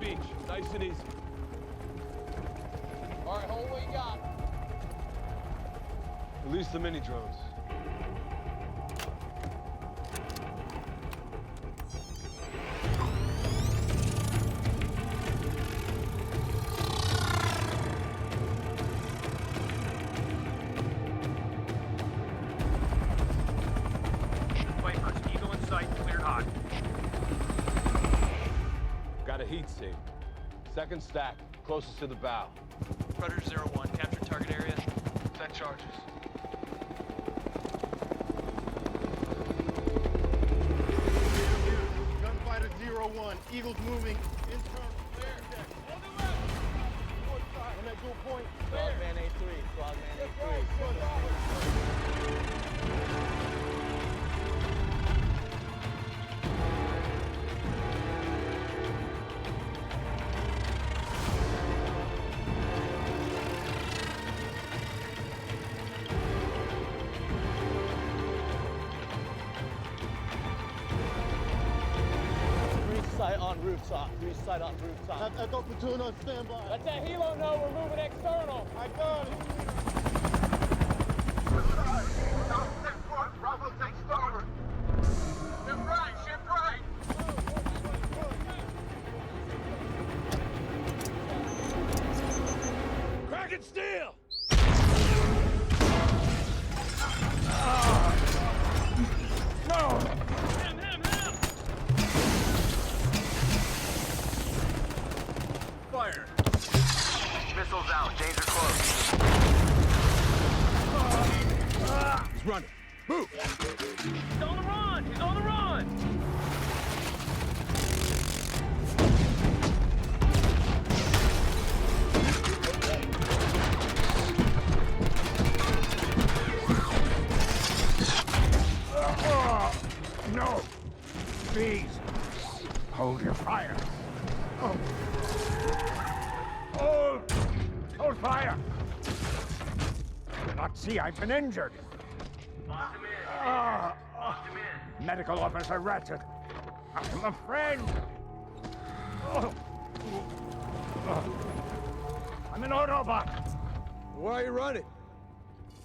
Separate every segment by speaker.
Speaker 1: beach. Nice and easy.
Speaker 2: All right, hold what you got.
Speaker 1: Release the mini-drones.
Speaker 3: Vipers, Eagle in sight, cleared hot.
Speaker 1: Got a heat sink. Second stack, closest to the bow.
Speaker 4: Predator 01, capture target area.
Speaker 1: Set charges.
Speaker 5: Gunfighter 01, Eagle's moving. Internal. Clear. On the left. North side. On that dual point.
Speaker 2: Frogman A3, Frogman Sight on rooftop. Three sight on rooftop.
Speaker 5: Echo platoon on standby.
Speaker 2: Let that helo know we're moving external.
Speaker 5: I got it.
Speaker 6: Bravo takes starboard. Ship right, ship right.
Speaker 1: Cracking steel!
Speaker 3: No! Him! Fire!
Speaker 6: Missiles out, danger close.
Speaker 1: He's running. Move!
Speaker 3: He's on the run! He's on the run!
Speaker 7: No! Please! Hold your fire! Oh. Hold fire! I cannot see, I've been injured! Medical Officer Ratchet! I'm a friend! Oh. I'm an Autobot!
Speaker 1: Why are you running?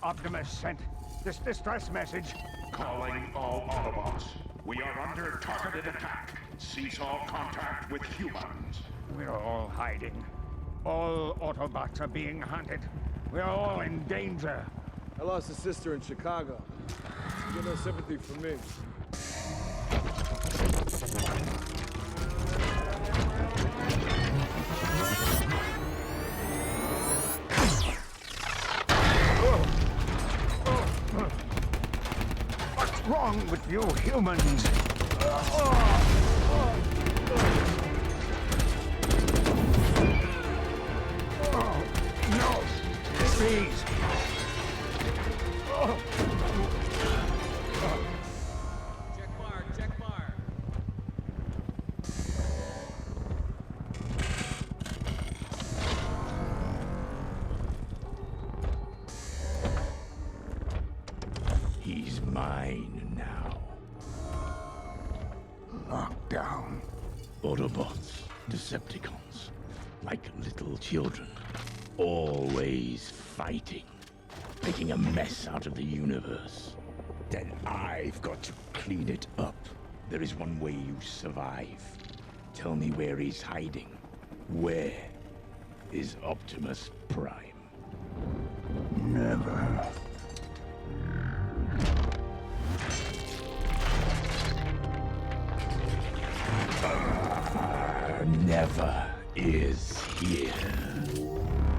Speaker 7: Optimus sent this distress message.
Speaker 8: Calling all Autobots. We are under targeted attack. Cease all contact with humans.
Speaker 7: We're all hiding. All Autobots are being hunted. We're all in danger.
Speaker 1: I lost a sister in Chicago. You get no sympathy from me.
Speaker 7: What's wrong with you humans? No! Please!
Speaker 2: Check fire.
Speaker 8: He's mine now.
Speaker 7: Lockdown.
Speaker 8: Autobots, Decepticons, like little children, always fighting, making a mess out of the universe. Then I've got to clean it up. There is one way you survive. Tell me where he's hiding. Where is Optimus Prime?
Speaker 7: Never.
Speaker 8: Never is here.